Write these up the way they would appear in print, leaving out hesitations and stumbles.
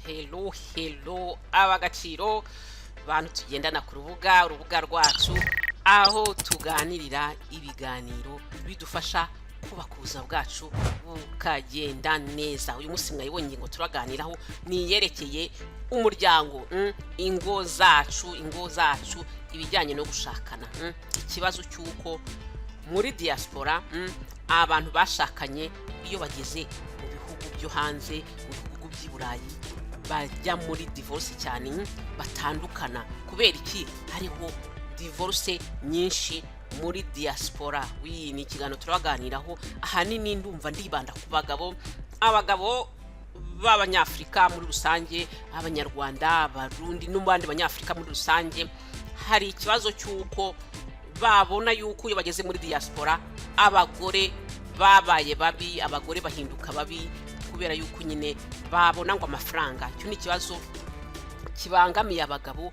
Hello abagaciro bantu tugendana ku rubuga rwacu aho tuganirira ibiganiro bidufasha kubaka ubuzima bwacu bukagenda neza. Uyu munsi mwayibonye ngo turaganiraho ni yerekeye umuryango, ingo zacu ibijyanye no gushakana. Ikibazo cy'uko muri diaspora abantu bashakanye iyo bageze mu bihugu byo hanze, mu bihugu by'i Burayi, bajya muri divorce cyane, batandukana. Kubera iki? Hariho divorce nyinshi muri diaspora. Ni ikiganiro turaganiraho ahanini ndumva ndibanda ku abagabo b'abanyafrika muri rusange, abanyarwanda, abarundi n'abandi banyafrika muri rusange. Hari ikibazo cy'uko babona yuko iyo bageze muri diaspora abagore babaye babi, abagore bahinduka babi kubera yuko nyine babona ngo amafaranga. Cyo ni ikibazo kibangamiye abagabo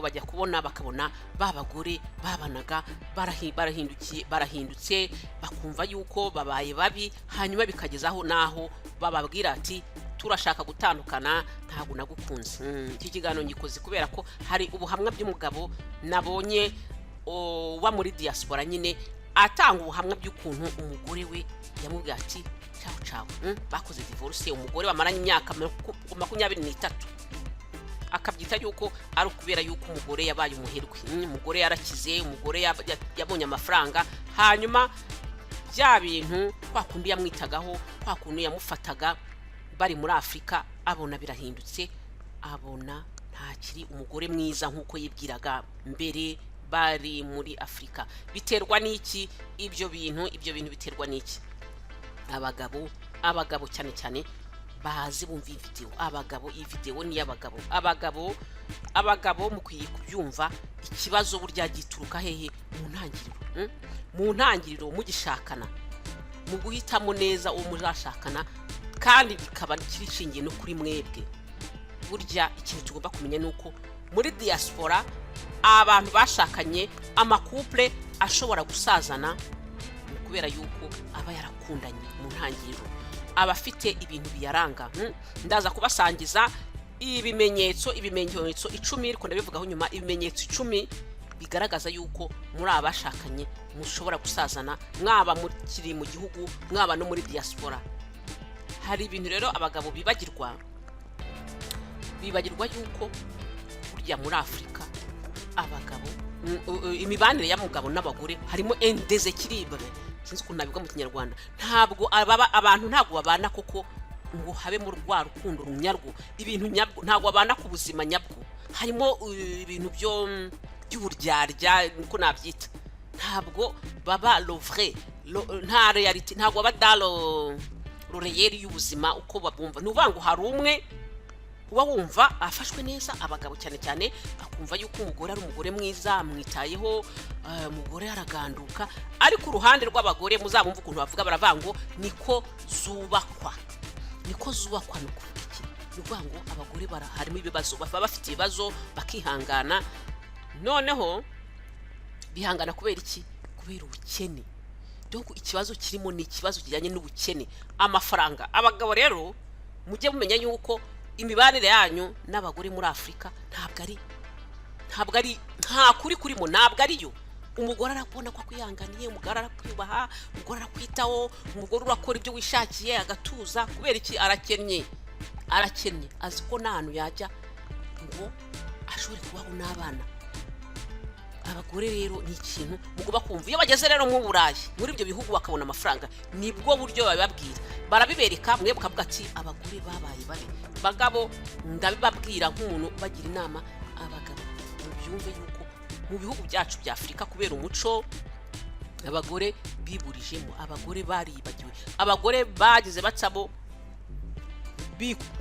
bajya kubona bakabona babagore babanaga barahindutse bakumva yuko babaye babi, hanyuma bikagezaho naho bababwira ati turashaka gutandukana, ntabwo nagukunze. Iki kiganiro ngikoze kubera ko hari ubuhamwa by'umugabo nabonye wa muri diaspora nyine atanga ubuhamwa by'ukuntu umugore we yamubwira ati ciao bakoze divorce. Umugore bamaranye imyaka 23 akabyita yuko ari ukubera yuko umugore yabaye umuherwe, umugore yarakize, umugore yabonye amafaranga, hanyuma bya bintu kwa kundi yamwitagaho, kwa kundi yamufataga bari muri Afrika, abona birahindutse, abona ntakiri umugore mwiza nkuko yibwiraga mbere bari muri Afrika. Biterwa n'iki ibyo bintu biterwa n'iki? Abagabo cyane bazi bumva video. Iyi video ni y'abagabo. Abagabo mukwiye kubyumva. Ikibazo burya gituruka hehe? Mu ntangiriro mugishakana, mu guhitamo neza uwo muzashakana, kandi bikaba kirishingiye no kuri mwebwe. Burya ikintu tugomba kumenya nuko muri diaspora abantu bashakanye, amakouple ashobora gusazana kubera yuko aba yarakundanye mu ntangiriro, abafite ibintu biyaranga. Ndaza kubasangiza ibimenyetso 10, ariko ndabivugaho nyuma. Ibimenyetso 10 bigaragaza yuko muri abashakanye mushobora gusazana, mwaba muri mu gihugu, mwaba no muri diaspora. Hari ibintu rero abagabo bibagirwa yuko burya muri Afrika abagabo, imibanire y'umugabo n'abagore harimo indeséquilibre. Sinzi ukuntu nabivuga mu Kinyarwanda. Ntabwo abantu ntabwo babana koko ngo habe mu rwa rukundo runyarwo, ibintu nyabwo, ntabwo babana ku buzima nyabwo. Harimo ibintu by'uburyarya niko nabyita. Ntabwo baba le vrai, nta reality, ntabwo baba dans le réel y'ubuzima uko babumva. Nuvuga ngo hari umwe uba wumva afashwe neza, abagabo cyane akumva yuko umugore ari umugore mwiza, amwitayeho, umugore araganduka. Ariko uruhande rw'abagore muzabumva ukuntu bavuga, baravango niko zubakwa nuko iki. Nuvuga ngo abagore harimo ibibazo, bafite ibibazo bakihangana. Noneho bihangana kubera iki? Kubera ubukene. Donc ikibazo kirimo ni ikibazo kijyanye n'ubukene, amafaranga. Abagabo rero mujye mumenya yuko imibanire yanyu n'abagore muri Afrika ntabwo ari nta kuri kurimo, ntabwo ariyo. Umugore arakubona ko akwihanganiye, umugore arakwubaha, umugore arakwitaho, umugore urakora ibyo wishakiye agatuza. Kubera iki? Arakennye, azi ko nta hantu yajya ngo ashobore kubaho n'abana. Abagore rero ni ikintu mugomba kumva. Iyo bageze rero mu Burayi, muri ibyo bihugu bakabona amafaranga, nibwo buryo babibabwira, barabibereka. Mwe mukavuga ati abagore babaye babi. Bagabo ndabibabwira nk'umuntu bagira inama. Abagabo mubyumve yuko mu bihugu byacu bya Afrika kubera umuco abagore biburijemo, abagore baribagiwe, abagore bagize batsabo,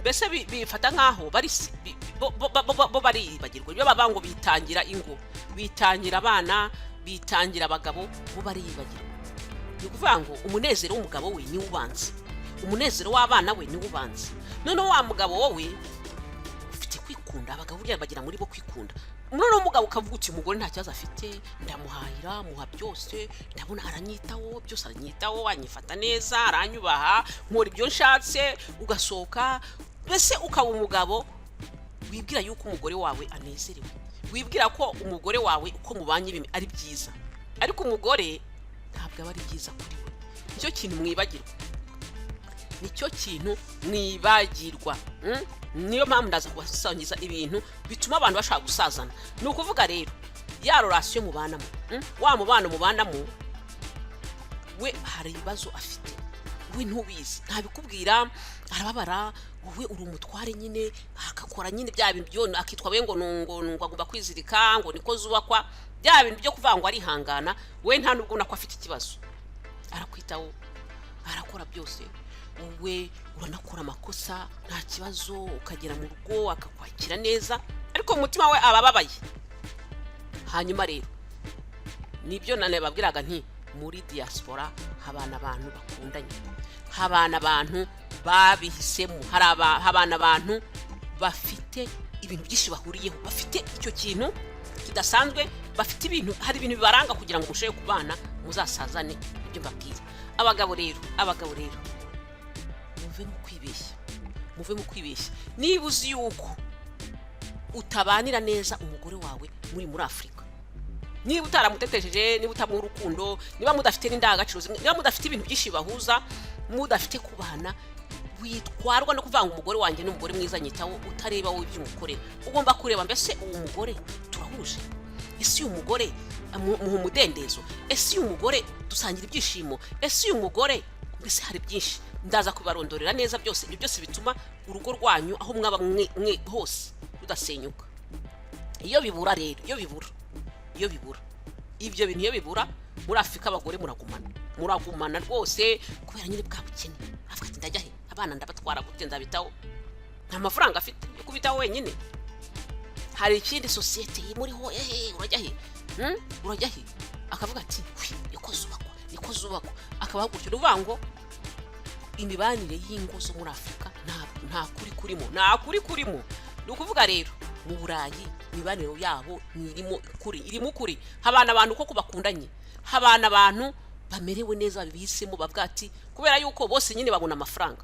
mbese bifata nkaho bo baribagirwa. Ibyo babango bitangira ingo, bitangira abana, bitangira abagabo, bo baribagirwa. Ni ukuvuga ngo umunezero w'umugabo we ni ubanza, umunezero w'abana we ni ubanza. None wa mugabo wowe ufite kwikunda. Abagabo burya bagira muri bo kwikunda. None umugabo ukavuga uti umugore nta kibazo afite, ndamuhahira, muha byose, ndabona aranyitaho, byose aranyitaho, anyifata neza, aranyubaha, nkora ibyo nshatse, ugasohoka mbese ukaba umugabo wibwira yuko umugore wawe anezerewe, wibwira ko umugore wawe uko mubanye ari byiza, ariko umugore ntabwo aba ari byiza kuri we. nicyo kintu mwibagirwa, nicyo kintu mwibagirwa. Niyo mpamvu ndaza kubasangiza ibintu bituma abantu bashaka gusazana. Ni ukuvuga rero ya relation mubanamo, wa mubano mubanamo, we hari ibibazo afite, we ntubizi, ntabikubwira, arababara, wowe uri umutware nyine, akakora nyine bya bintu byo akitwa we ngo agomba kwizirika, ngo niko zubakwa, bya bintu byo kuvuga ngo arihangana, we nta nubwo nako afite ikibazo, arakwitaho, arakora byose, wowe uranakora amakosa nta kibazo, ukagera mu rugo akakwakira neza, ariko mu mutima we abababaye. Hanyuma rero nibyo nanababwiraga nti muri diaspora habana abantu bakundanye, habana abantu babihisemo, habana abantu bafite ibintu byinshi bahuriyeho, bafite icyo kintu kidasanzwe, bafite ibintu, hari ibintu bibaranga kugira ngo mushoye kubana muzasazane. Ibyo mbabwira abagabo rero muve mu kwibeshya. Niba uzi yuko utabanira neza umugore wawe muri Afrika, niba utaramutetesheje, niba utamuha urukundo, niba mudafite n'indangagaciro, niba mudafite ibintu byinshi bahuza, mudafite kubana, witwarwa no kuvuga ngo umugore wanjye n'umugore mwiza nyitaho, utareba wowe iby'umukorera. Ugomba kureba mbese uwo mugore turahuje, ese uyu mugore muha umudendezo, ese uyu mugore dusangira ibyishimo, ese uyu mugore mbese hari byinshi. Ndaza kubarondorera neza byose, ibyo byose bituma urugo rwanyu aho mwaba mwe hose rudasenyuka. Iyo bibura rero, iyo bibura ibyo bintu, iyo bibura muri Afrika abagore muragumana rwose, kubera nyine bwa bukene. Avuga ati ndajya he, abana ndabatwara gute, ndabitaho, nta mafaranga afite yo kubitaho wenyine. Hari ikindi societe imuriho, urajya he, akavuga ati niko zubakwa, akabaho gutyo. Ruvuga ngo imibanire y'ingo zo muri Afrika nta kuri kurimo. Ni ukuvuga rero mu Burayi imibanire yabo irimo kuri. Habana abantu koko bakundanye, habana abantu bamerewe neza, bihisemo bavuga ati kubera yuko bose nyine babona amafaranga.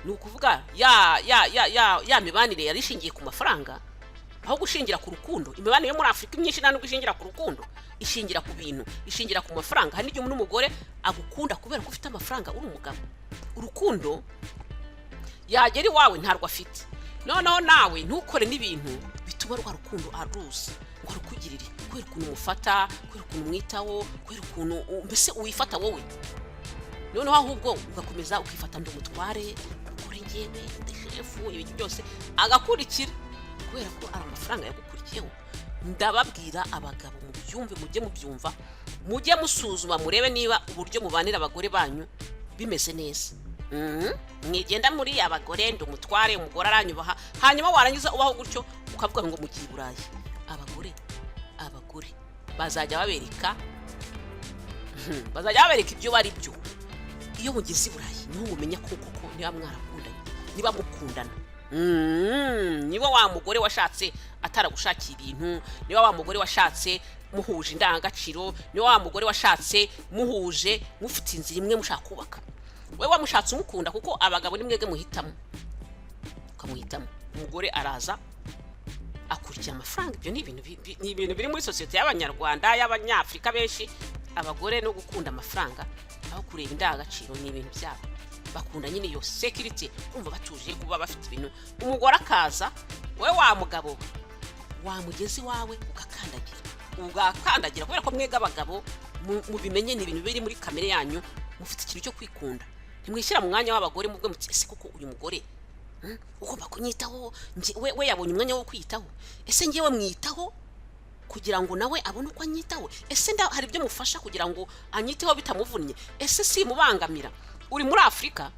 Ni ukuvuga ya mibanire yarishingiye ku mafaranga aho gushingira ku rukundo. Imibanire yo muri Afrika myinshi nta nubwo ishingira ku rukundo, ishingira ku bintu, ishingira ku mafaranga. Hari n'igihe n'umugore agukunda kubera ko ufite amafaranga, uri umugabo. Urukundo yagera iwawe ntarwo afite, noneho nawe ntukore n'ibintu bituma rwa rukundo aruzi ngo rukugirire, kubera ukuntu umufata, kubera ukuntu umwitaho, kubera ukuntu mbese uwifata wowe. Noneho ahubwo ugakomeza ukifata ndi umutware, kuri njyewe ndi shefu, ibintu byose agakurikira kubera ko ari amafaranga yagukurikiyeho. Ndababwira abagabo mubyumve, mujye musuzuma, murebe niba uburyo mubanira abagore banyu bimeze neza. Mwigenda muri abagore ndi umutware, umugore aranyubaha, hanyuma warangiza ubaho gutyo ukavuga ngo mugiye Burayi. Abagore bazajya babereka ibyo bari byo. Iyo mugeze i Burayi niho mumenya koko niba mwarakundanye, niba mukundana. Niba wa mugore washatse ataragushakiye ibintu, niba wa mugore washatse muhuje indangagaciro, niba wa mugore washatse muhuje mufite inzira imwe mushaka kubaka. We wamushatse umukunda, kuko abagabo ni mwege muhitamo, ukamuhitamo. Umugore araza akurikira amafaranga. Ibyo ni ibintu biri muri societe y'Abanyarwanda, y'Abanyafrika benshi. Abagore no gukunda amafaranga aho kureba indangagaciro ni ibintu byabo. Bakunda nyine iyo security, kumva batuje kuba bafite ibintu. Umugore akaza, we wa mugabo wamugezi wawe ugakandagira kubera ko mwega abagabo mubimenye ni ibintu biri muri kamere yanyu, mufite ikintu cyo kwikunda. Ntimwishyira mu mwanya w'abagore mubwe muti ese koko uyu mugore ugomba kunyitaho, we yabonye umwanya wo kwitaho, ese ngewe mwitaho kugira ngo nawe abone uko anyitaho, ese hari ibyo mufasha kugira ngo anyiteho bitamuvunnye, ese si mubangamira. Uri muri Afrika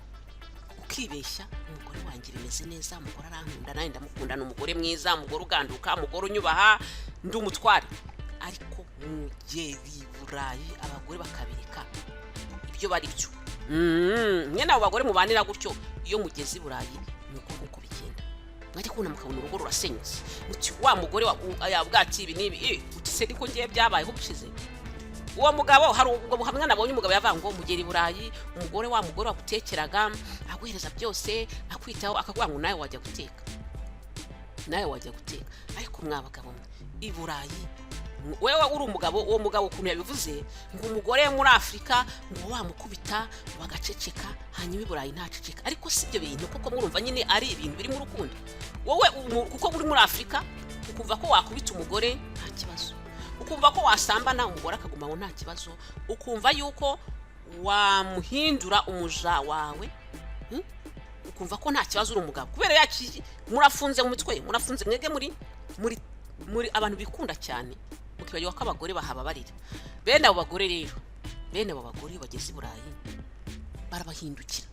ukibeshya, umugore wanjye bimeze neza, umugore arankunda, nawe ndamukunda, n'umugore mwiza, umugore uganduka, umugore unyubaha, ndi umutware. Ariko mugeri Burayi abagore bakabireka ibyo bari byo. Mwe nabo bagore mubanira gutyo, iyo mugezi Burayi nuko bigenda. Mwajya kubona mukabona urugo rurasenyutse, muti wa mugore yabwati ibi nibi, uti se niko ngiye byabayeho bushize. uwo mugabo hari ubwo buhamya nabonye umugabo yavango mugera i Burayi umugore wa mugore wagutekeraga aguhereza byose akwitaho akavuga ngo nawe wajya guteka ariko mwabagabo i Burayi wewe uri umugabo uwo mugabo ukuntu yabivuze ngo umugore muri Afrika ngo wamukubita bagaceceka hanyuma i Burayi ntaceceka ariko sibyo bintu kuko murumva nyine ari ibintu biri mu rukundo wowe kuko muri muri Afrika ukumva ko wakubita umugore nta kibazo ukumva ko wasambana umugore akagumaho nta kibazo ukumva yuko wamuhindura umuja wawe ukumva ko nta kibazo uri umugabo kubera yaki murafunze mu mitwe murafunze mwege muri abantu bikunda cyane mukibayo ko abagore bahababarira bene abo bagore rero bene abo bagore bageze i Burayi barabahindukira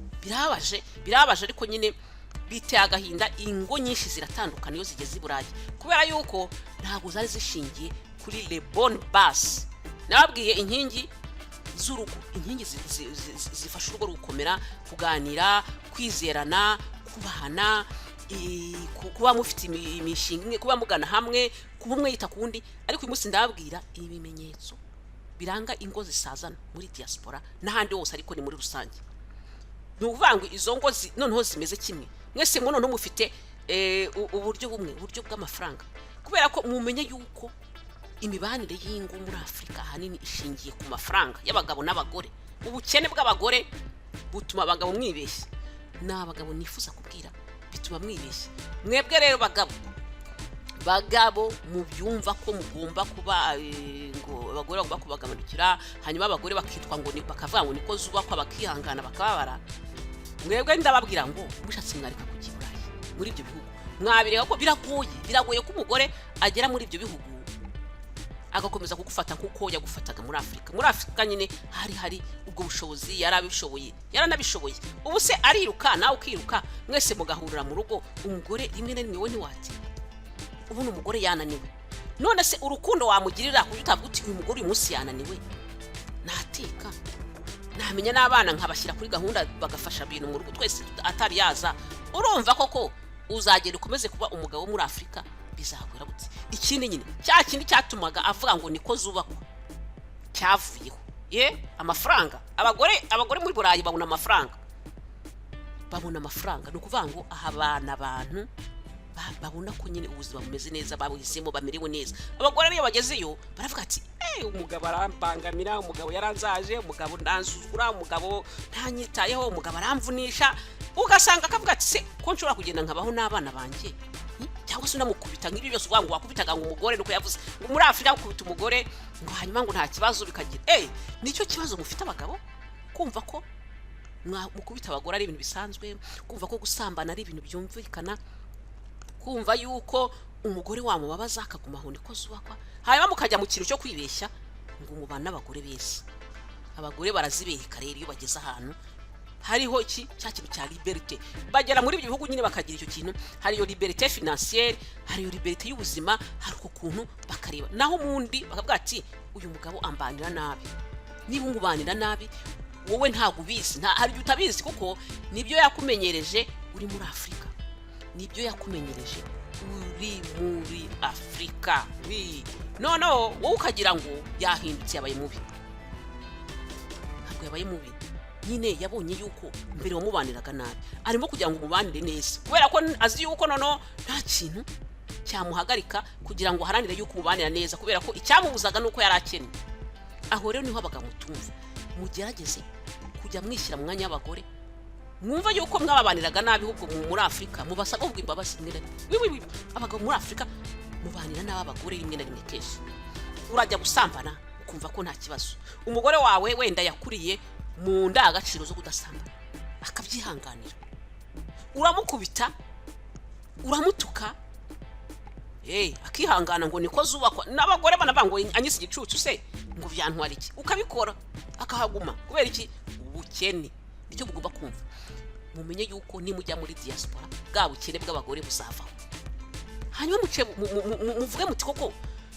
birabaje ariko nyine biteye agahinda ingo nyinshi ziratandukana iyo zigeze i Burayi kubera yuko ntago zari zishingiye kuri le bonne base nababwiye inkingi z'urugo inkingi zifasha urugo rukomera kuganira kwizerana kubahana kuba mufite imishinga imwe kuba mugana hamwe kuba umwe yita kundi ariko uyu munsi ndababwira ibimenyetso biranga ingo zisazana muri diaspora n'ahandi hose ariko ni muri rusange n'uvanga izo ngo noneho zimeze kimwe mwese mwo noneho mufite uburyo bumwe uburyo bw'amafaranga kubera ko mumenye yuko imibanire y'ingo muri Afrika hanini ishingiye ku mafaranga y'abagabo n'abagore ubukene bw'abagore butuma abagabo mwibeshya n'abagabo nifuza kubwira bituma mwibeshya mwebwe rero bagabo mubyumva ko mugomba kuba ngo abagore bagomba kubagamanukira hanyuma abagore bakitwa ngo bakavuga ngo niko zubakwa bakihangana bakababara mwebwe ndababwira ngo mushatse mwareka kujya i Burayi muri ibyo bihugu mwabireka ko biragoye ko umugore agera muri ibyo bihugu agakomeza kugufata kuko yagufataga muri Afrika nyine hari ubwo bushobozi yarabishoboye yaranabishoboye ubu se ariruka nawe ukiruka mwese mugahurira mu rugo umugore rimwe na rimwe we ntiwati ubu umugore yananiwe none se urukundo wamugirira kutavuga uti uyu mugore uyu munsi yananiwe nateka namenya n'abana nkabashyira kuri gahunda bagafasha ibintu mu rugo twese atari yaza urumva koko uzagenda ukomeze kuba umugabo muri Afrika bizagwira gutse ikindi nyine cya kindi cyatumaga avuga ngo niko zubakwa cyavuyeho amafaranga abagore muri Burayi babona amafaranga ni ukuvuga ngo ahabana abantu babona ko nyine ubuzima bumeze neza babuhisemo bamerewe neza abagore rero bagezeyo baravuga ati umugabo arambangamira umugabo yaranzaje umugabo ndanzuzura umugabo ntanyitayeho umugabo aramvunisha ugasanga akavuga ati se ko nshobora kugenda nkabaho n'abana banjye cyangwa se unamukubita nk'ibyo byose uvuga ngo wakubitaga ngo umugore nuko yavuze ngo muri Afrika gukubita umugore ngo hanyuma ngo nta kibazo bikagira nicyo kibazo mufite abagabo kumva ko mukubita abagore ari ibintu bisanzwe kumva ko gusambana ari ibintu byumvikana kumva yuko umugore wamubabaza akagumaho niko zubakwa hanyuma mukajya mu kintu cyo kwibeshya ngo umubana n'abagore bese abagore barazibereka rero iyo bageze ahantu hariho iki cya kintu cya liberté bagera muri ibyo bihugu nyine bakagira icyo kintu hari yo liberté financière hari yo liberté y'ubuzima hari uko kuntu bakareba naho mundi bakavuga ati uyu mugabo ambanira nabi niba umubanira nabi wowe ntago ubizi hari utabizi kuko nibyo yakumenyereje uri muri Afrika nibyo yakumenyereje uri muri Afrika no wowe ukagira ngo yahindutse yabaye mubi ntabwo yabaye mubi nyine yabonye yuko mbere wamubaniraga nabi arimo kugira ngo umubanire neza kubera ko azi yuko nta kintu cyamuhagarika kugira ngo haranire yuko umubanira neza kubera ko icyamubuzaga nuko yarakennye aho rero niho abagabo mutumva mugerageze kujya mwishyira mu mwanya w'abagore mwumva yuko mwababaniraga nabi ahubwo muri Afrika mubasaba ubwo imbabazi rimwe abagabo muri Afrika mubanira n'abagore rimwe na rimwe kenshi urajya gusambana ukumva ko nta kibazo umugore wawe wenda yakuriye mu ndagaciro zo kudasambana akabyihanganira uramukubita uramutuka akihangana ngo niko zubakwa n'abagore banabango anyise igicucu se ngo byantwara iki ukabikora akahaguma kubera iki ubukene nicyo bugomba kumva mumenye yuko nimujya muri diaspora bwa bukene bw'abagore buzavaho hanyuma muvuge muti koko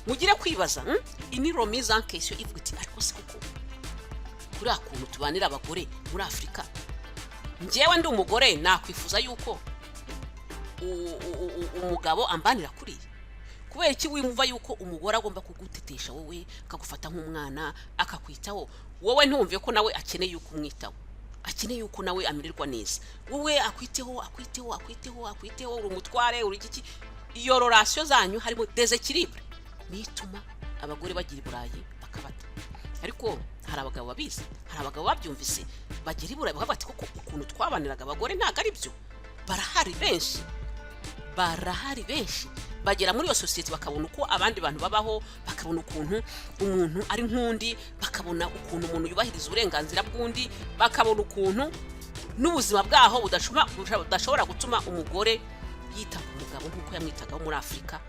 mugire kwibaza iniro mise en question ivuga iti ariko se koko kuri akuntu tubanira abagore muri Afrika njyewe ndi umugore nakwifuza yuko umugabo ambanira kuri kubera iki wimva yuko umugore agomba kugutetesha wowe akagufata nk'umwana akakwitaho wowe ntumve ko nawe akeneye yuko umwitaho akeneye yuko nawe amirirwa neza wowe akwiteho uri umutware uri iki iyo relation zanyu harimo deséquilibre nituma abagore bagira iburayi bakabata ariko hari abagabo babizi hari abagabo babyumvise bagira iburayi bakavuga ati koko ukuntu twabaniraga abagore ntago ari byo barahari benshi bagera muri iyo society bakabona uko abandi bantu babaho bakabona ukuntu umuntu ari nkundi bakabona ukuntu umuntu yubahiriza uburenganzira bw'undi bakabona ukuntu n'ubuzima bwaho budashobora gutuma umugore yita ku mugabo nk'uko yamwitagaho muri Afrika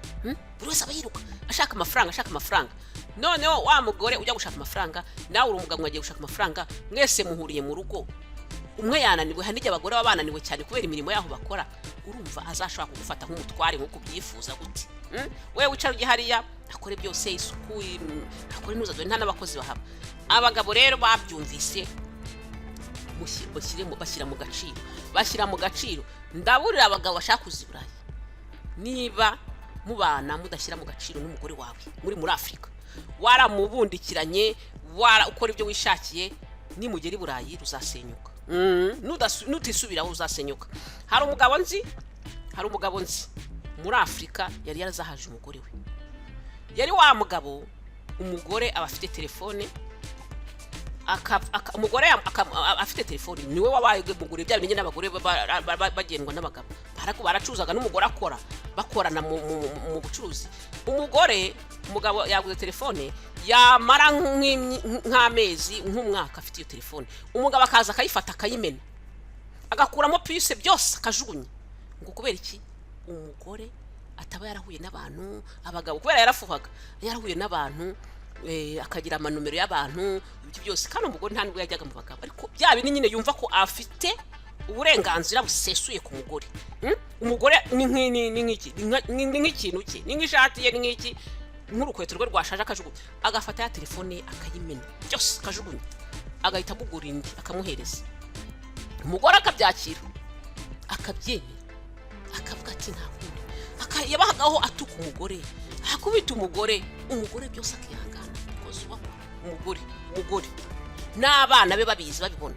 buri wese aba yiruka ashaka amafaranga noneho wa mugore ujya gushaka amafaranga nawe uri umugabo mwagiye gushaka amafaranga mwese muhuriye mu rugo umwe yananiwe hanije abagore babananiwe cyane kubera imirimo yaho bakora urumva azashobora kugufata nk'umutware nk'uko byifuza gute wewe wicara ujye hariya akore byose isuku akore ntuzadwe nta n'abakozi bahaba abagabo rero babyumvise bashyira mu gaciro ndaburira abagabo bashaka kuziburayi niba mubana mudashyira mu gaciro n'umugore wawe muri Afrika waramubundikiranye ukora ibyo wishakiye nimugera iburayi ruzasenyuka nutisubiraho uzasenyuka hari umugabo nzi muri Afrika yari yarazahaje umugore we yari wa mugabo umugore aba afite telefone umugore afite telefone niwe wabaye umugore bya binye n'abagore bagendwa n'abagabo baracuzaga n'umugore bakorana mu bucuruzi umugabo yaguze telefone yamara nk'amezi nk'umwaka afite iyo telefone umugabo akaza akayifata akayimena agakuramo puce byose akajugunya ngo kubera iki umugore ataba yarahuye n'abantu abagabo kubera yarahuye n'abantu akagira amanumero y'abantu byose kandi umugore nta nubwo yajyaga mu bagabo ariko bya bintu nyine yumva ko afite uburenganzira busesuye ku mugore umugore ni nk'ikintu cye ni nk'ishati ye ni nk'iki nk'urukweto rwe rwashaje akajugunya agafata ya telefone akayimena byose akajugunya agahita amugura indi akamuhereza umugore akabyakira akabyemera akavuga ati nta kundi yabahagaho atuka umugore akubita umugore byose akihangana because umugore n'abana be babizi babibona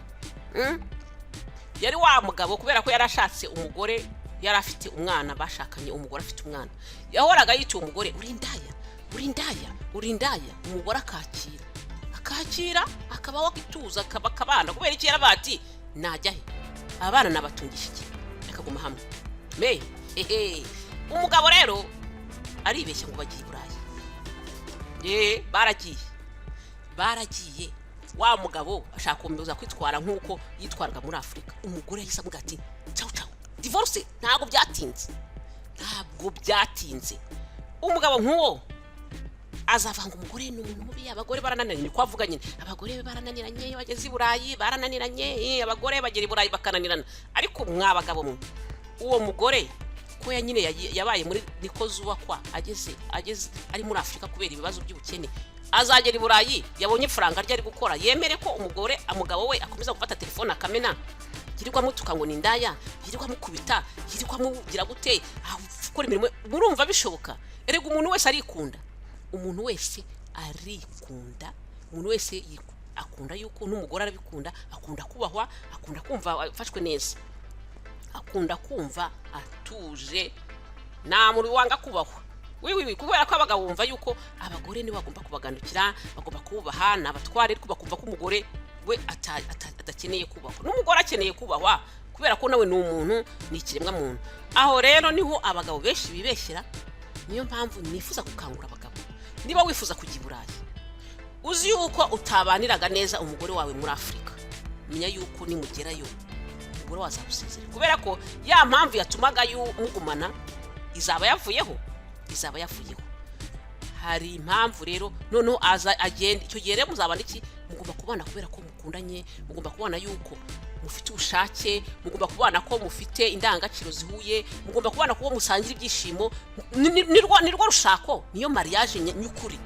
yari wa mugabo kubera ko yarashatse umugore yari afite umwana bashakanye umugore afite umwana yahoraga yita umugore uri indaya umugore akakira akabaho akituza akabana kubera iki yarabati najya he abana nabatungisha iki akaguma hamwe umugabo rero aribeshya ngo bagiye iburayi baragiye wa mugabo ashaka kumbuza kwitwara nk'uko yitwaraga muri Afrika umugore yahise avuga ati ciao divorce ntabwo byatinze umugabo nk'uwo azavanga umugore n'umuntu mubi abagore barananiranye ko avuga nyine abagore barananiranye bageze iburayi barananiranye abagore bagera iburayi bakananirana ariko mwabagabo mwe uwo mugore ko nyine yabaye muri niko zubakwa ageze ari muri Afrika kubera ibibazo by'ubukene azagera iburayi yabonye faranga rye ari gukora yemere ko umugabo we akomeza gufata telefone akamena yirirwa mutuka ngo ni ndaya yirirwa mukubita yirirwa mugira gute gukora imirimo murumva bishoboka erega umuntu wese arikunda umuntu wese akunda yuko n'umugore arabikunda akunda kubahwa akunda kumva afashwe neza akunda kumva atuje nta muri wanga kubahwa kubera ko abagabo bumva yuko abagore ni bagomba kubagandukira bagomba kubaha n'abatware ariko bakumva ko umugore we adakeneye kubahwa n'umugore akeneye kubahwa kubera ko nawe ni umuntu ni ikiremwa muntu aho rero niho abagabo benshi bibeshyira niyo mpamvu nifuza gukangura abagabo niba wifuza kujya iburayi uzi yuko utabaniraga neza umugore wawe muri Afrika menya yuko nimugerayo umugore wazagusezerera kubera ko ya mpamvu yatumaga mugumana izaba yavuyeho hari impamvu rero noneho agenda icyo gihe rero muzabana iki mugomba kubana kubera ko mukundanye mugomba kubana yuko mufite ubushake mugomba kubana ko mufite indangagaciro zihuye mugomba kubana ko musangira ibyishimo nirwo rushako niyo mariage nyukuri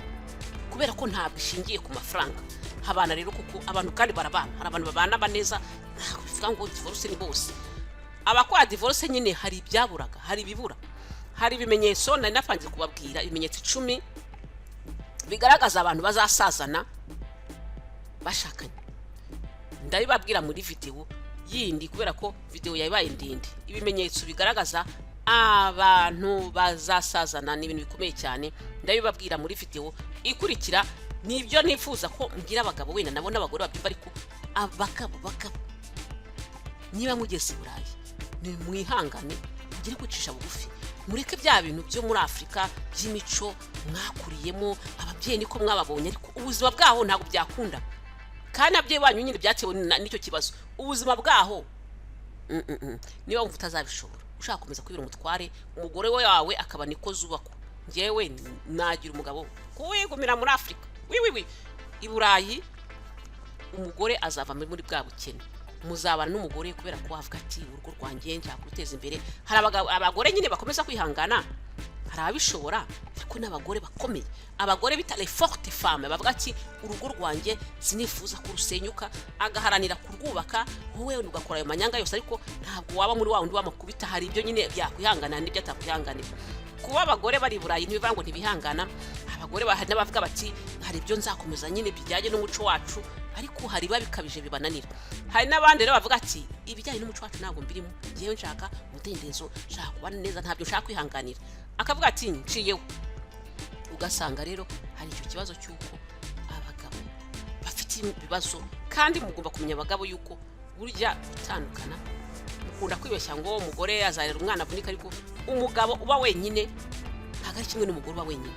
kubera ko ntabwo ishingiye ku mafaranga habana rero kuko abantu kandi barabana hari abantu babana baneza ntabwo bivuga ngo divorce ni bose abakora divorce nyine hari ibyaburaga hari ibibura hari ibimenyetso nari napanze kubabwira, ibimenyetso 10 bigaragaza abantu bazasazana bashakanye. Ndabibabwira muri video yindi kubera ko video yabaye ndende. Ibimenyetso bigaragaza abantu bazasazana ni ibintu bikomeye cyane. Ndabibabwira muri video ikurikira. Nibyo nifuza ko mbwira abagabo wenda nabona abagore babyumva, ariko abagabo niba mugeze Burayi ni mwihangane mugire kwicisha bugufi, mureke bya bintu byo muri Afrika by'imico mwakuriyemo. Ababyeyi niko mwababonye, ariko ubuzima bwaho ntabwo byakunda, kandi ababyeyi banyu nyine byatewe n'icyo kibazo. Ubuzima bwaho niba wumva utazabishobora, ushaka komeza kwibira umutware umugore wawe akaba niko zubako. Ngewe nagira umugabo kuwigumira muri Afrika i Burayi, umugore azava muri bwa bukene, muzabana n'umugore kubera ko avuga ati urugo rwanjye nshaka guteza imbere. Hari abagore nyine bakomeza kwihangana, hari abishobora, ariko n'abagore bakomeye, abagore bita les fortes femmes bavuga ati urugo rwanjye sinifuza ko rusenyuka, agaharanira kurwubaka. Wowe ugakora ayo manyanga yose, ariko ntabwo waba muri wa wundi wamakubita. Hari ibyo nyine byakwihangana n'ibyo atakwihanganira. Kuba abagore bari Burayi ntibivuga ngo ntibihangana. Abagore bahana bavuga bati hari ibyo nzakomeza nyine bijyanye n'umuco wacu, ariko hari babikabije bibananira. Hari n'abandi rero bavuga ati ibijyanye n'umuco wacu ntabwo mbirimo, ngiye nshaka umudendezo, nshaka kubana neza, ntabyo nshaka kwihanganira. Akavuga ati nciyeho. Ugasanga rero hari icyo kibazo cy'uko abagabo bafite ibibazo, kandi mugomba kumenya abagabo yuko burya gutandukana mukunda kwibeshya ngo umugore azarera umwana avunika, ariko umugabo uba wenyine ntabwo ari kimwe n'umugore uba wenyine.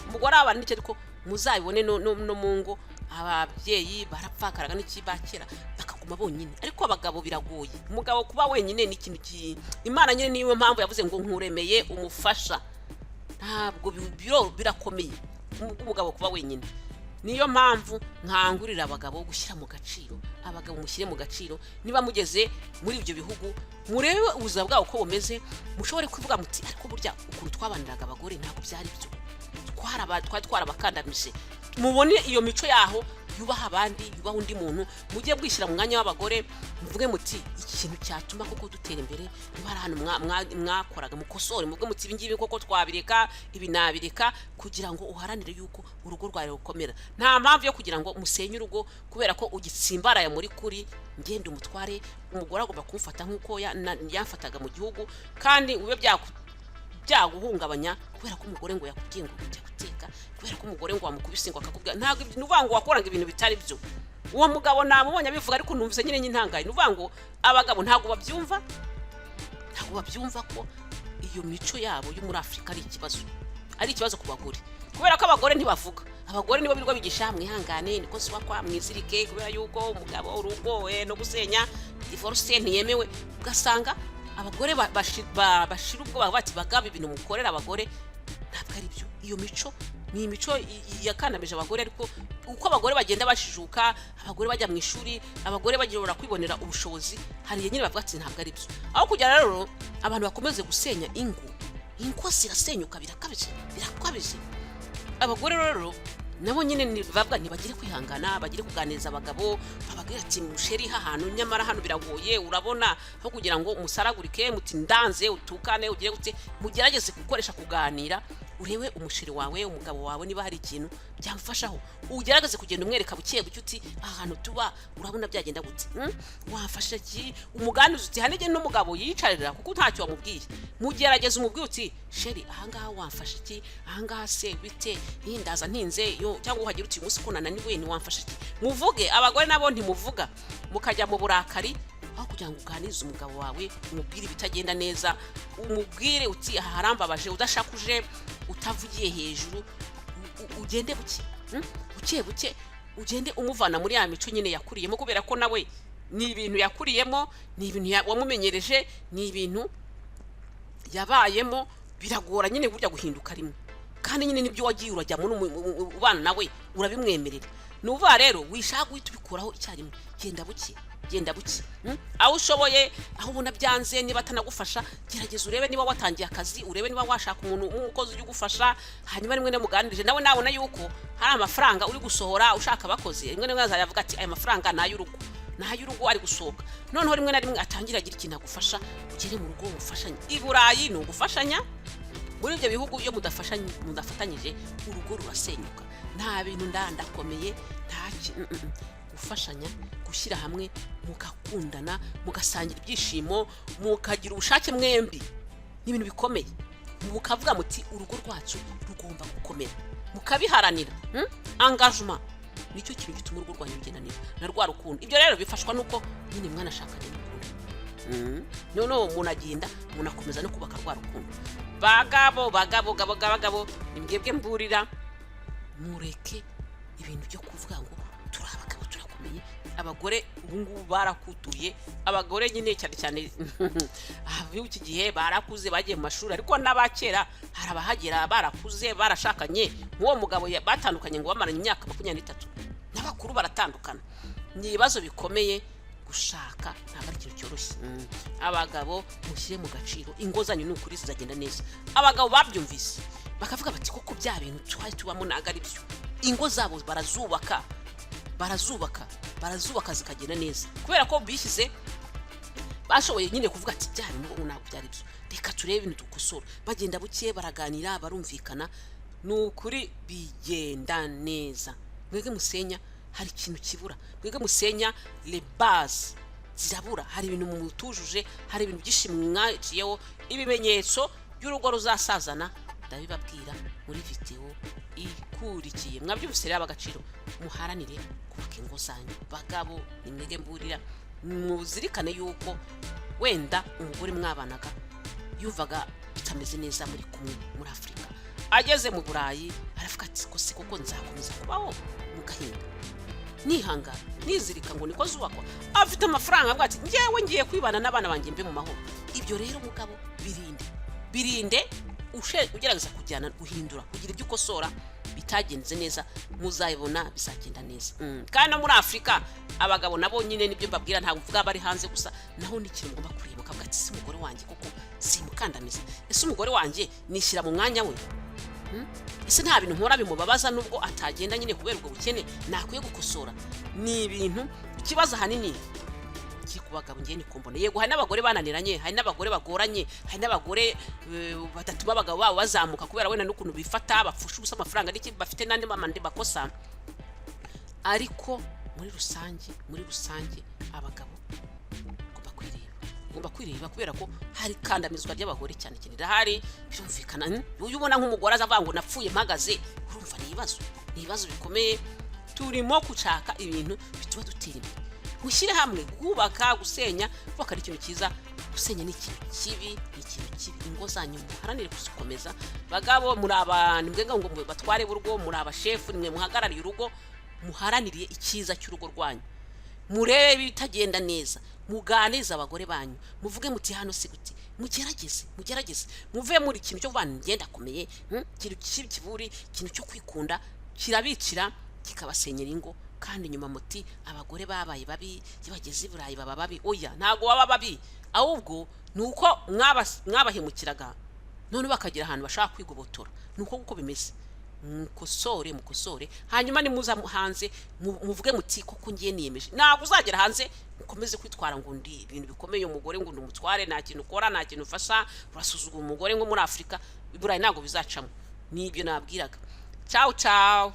Umugore abana n'icyo, ariko muzabibone no mu ngo ababyeyi barapfakaraga n'ikibakera bakaguma bonyine, ariko abagabo biragoye. Umugabo kuba wenyine ni ikintu Imana nyine niyo mpamvu yavuze ngo nkuremeye umufasha. Ntabwo birakomeye umugabo kuba wenyine. Niyo mpamvu nkangurira abagabo gushyira mu gaciro. Abagabo mushyire mu gaciro, niba mugeze muri ibyo bihugu murebe ubuzima bwabo uko bumeze, mushobore kuvuga muti ariko burya ukuntu twabaniraga abagore ntabwo byari byo, twarabakandamije. Mubone iyo mico yaho, yubaha abandi, yubaha undi muntu. Mujye bwishyira mu mwanya w'abagore, muvuge muti ikintu cyatuma koko dutera imbere, niba ari hano mwakoraga mukosore, muvuge muti ibi ngibi koko twabireka, ibi nabireka, kugira ngo uharanire yuko urugo rwawe rukomera. Nta mpamvu yo kugira ngo musenye urugo kubera ko ugitsimbaraye muri kuri ngende umutware. Umugore agomba kumufata nk'uko yamfataga mu gihugu, kandi ube byaguhungabanya kubera ko umugore ngo yakubwiye ngo ujya guteka, kubera ko umugore ngo wamukubise ngo akakubwira. Ntabwo nuvuga ngo wakoranga ibintu bitari byo. Uwo mugabo namubonye abivuga, ariko numvise nyine ntangaye. Nuvuga ngo abagabo ntabwo babyumva ko iyo mico yabo yo muri Afrika ari ikibazo ku bagore, kubera ko abagore ntibavuga. Abagore nibo birwa bigisha mwihangane, niko siwa kwa mwizirike, kubera yuko umugabo urugowe no gusenya divorce ntiyemewe. Ugasanga abagore bashira ubwo bati bagaba ibintu mukorera abagore, ntabwo ari byo. Iyo mico ni imico yakandamije abagore, ariko uko abagore bagenda bashijuka, abagore bajya mu ishuri, abagore bagirora kwibonera ubushobozi, hari nyine bavuga ati ntabwo ari byo. Aho kujya rero abantu bakomeze gusenya ingo zirasenyuka, birakabije. Abagore rero nabo nyine bavuga ntibagire kwihangana, bagire kuganiriza abagabo, bababwira ati musheri hahantu nyamara hano biragoye, urabona, aho kugira ngo umusaragurike muti ndanze utukane ugire gute, mugerageze gukoresha kuganira. Urebe umusheri wawe, umugabo wawe, niba hari ikintu byamufashaho, ugerageze kugenda umwereka buke buke uti ahantu tuba urabona byagenda gute, wafasha iki, umuganiza uti hanege n'umugabo yicarira kuko ntacyo wamubwiye. Mugerageze umubwiye uti sheri ahangaha wamfasha iki, ahangaha se bite, ndaza ntinze yo, cyangwa uhagira uti umunsi ko nananiwe ni wamfasha iki. Muvuge. Abagore nabo ntimuvuga, mukajya mu burakari, aho kugira ngo uganize umugabo wawe, umubwire ibitagenda neza, umubwire uti aha harambabaje, udashakuje, utavugiye hejuru, ugende buke ugende umuvana muri ya mico nyine yakuriyemo, kubera ko nawe ni ibintu yakuriyemo, ni ibintu wamumenyereje, ni ibintu yabayemo. Biragora nyine burya guhinduka rimwe, kandi nyine nibyo wagiye urajya mu ubana nawe urabimwemerera. Nuva rero wishaka guhita ubikuraho icyarimwe, genda buke. Aho ushoboye, aho ubona byanze, niba atanagufasha, gerageza urebe niba watangiye akazi, urebe niba washaka umuntu umukozi ujye ugufasha, hanyuma rimwe namuganirije nawe nabona yuko hari amafaranga uri gusohora ushaka abakozi, rimwe azajya avuga ati aya mafaranga nayo urugo, nayo urugo ari gusohoka noneho rimwe na rimwe atangira agira ikintu agufasha ugere mu rugo mufashanye. I Burayi ni ugufashanya, muri ibyo bihugu iyo mudafatanyije urugo rurasenyuka. Nta bintu ndakomeye, nta gufashanya, gushyira hamwe mugakundana, mugasangira ibyishimo, mukagira ubushake mwembi, ni ibintu bikomeye. Mukavuga muti urugo rwacu rugomba gukomera, mukabiharanira. Engagement nicyo kintu gituma urugo rwanyu rugenda neza na rwa rukundo. Ibyo rero bifashwa nuko nyine mwanashakanye n'urukundo. Noneho munagenda munakomeza no kubaka rwa rukundo. Bagabo nimbwebwe mburira, mureke ibintu byo kuvuga ngo turi abagabo turakomeye. Abagore ubu ngubu barakutuye, abagore nyine cyane cyane iki gihe barakuze bagiye mu mashuri, ariko n'abakera hari abahagera barakuze barashakanye. Uwo mugabo batandukanye ngo bamaranye imyaka 23, n'abakuru baratandukana. Ni ibibazo bikomeye gushaka, ntabwo ari ikintu cyoroshye. Abagabo mushyire mu gaciro, ingo zanyu n'ukuri zizagenda neza. Abagabo babyumvise bakavuga bati koko bya bintu twari tubamo ntabwo ari byo. Ingo zabo barazubaka zikagenda neza, kubera ko bishyize bashoboye nyine kuvuga ati bya bintu ntabwo byari byo, reka turebe ibintu dukosora. Bagenda buke, baraganira, barumvikana, n'ukuri bigenda neza. Mwebwe musenya hari ikintu kibura, mwebwe musenya les bases zirabura, hari ibintu mutujuje, hari ibintu byinshi mwaciyeho. Ibimenyetso by'urugo ruzasazana ndabibabwira muri video ikurikiye. Mwabyumvise rero abagaciro, muharanire kubaka ingo zanyu. Bagabo nimwege mburira, muzirikane yuko wenda umugore mwabanaga yumvaga bitameze neza muri kumwe muri Afrika, ageze mu Burayi aravuga ati ko se koko nzakomeza kubaho mugahinda nihanga nizirika ngo niko zubakwa. Afite amafaranga avuga ati ngewe ngiye kwibana n'abana banjye mbe mu mahoro. Ibyo rero mugabo birinde ugerageza kujyana guhindura, kugira ibyo ukosora bitagenze neza, muzayibona bizagenda neza. Kandi no muri Afrika abagabo nabo nyine nibyo mbabwira, ntabwo mvuga bari hanze gusa, naho ni ikintu ngomba kureba kavuga ati si umugore wanjye koko simukandamiza, ese umugore wanjye nishyira mu mwanya we. Ese nta bintu nkora bimubabaza nubwo atagenda nyine kubera ubwo bukene nakwiye gukosora. Ni ibintu ikibazo hanini kubagabo ngiye ni kumbona. Yego hari n'abagore bananiranye, hari n'abagore bagoranye, hari n'abagore badatuma abagabo babo bazamuka kubera wenda n'ukuntu bifata bafusha ubusa amafaranga n'iki bafite n'andi mamande bakosa. Ariko muri rusange abagabo ngomba kwireba kubera ko hari kandamizwa ry'abagore cyane cyane hari byumvikana. Uyu ubona nk'umugore azavuga ngo napfuye mpagaze, urumva ni ibibazo bikomeye. Turimo gushaka ibintu bituma dutera imbere, mushyire hamwe, kubaka, gusenya. Kubaka ari ikintu cyiza, gusenya ni ikintu kibi, ingo zanyu muharanire kuzikomeza. Bagabo muri abantu mbwega ngo batware urugo, muri abashefu, nimwe muhagarariye urugo, muharaniriye icyiza cy'urugo rwanyu. Murebe bitagenda neza, muganiza abagore banyu, muvuge muti hano si guti, mugerageze muve muri ikintu cyo bana ngenda komeye, ikintu kiburi, ikintu cyo kwikunda kirabicira kikabasenyera ingo. Kandi nyuma muti abagore babaye babi, bageze i Burayi baba babi. Oya, ntago baba babi, ahubwo nuko mwabahemukiraga none bakagira ahantu bashaka kwigobotora. Nuko uko bimeze, mukosore hanyuma nimuza hanze muvuge muti koko ngiye niyemeje. Ntabwo uzagera hanze ukomeze kwitwara ngo ndi ibintu bikomeye umugore ngo ndumutware, nta kintu ukora, nta kintu ufasha, urasuzugura umugore ngo muri Afrika. I Burayi ntabwo bizacamo. Nibyo nabwiraga. Ciao.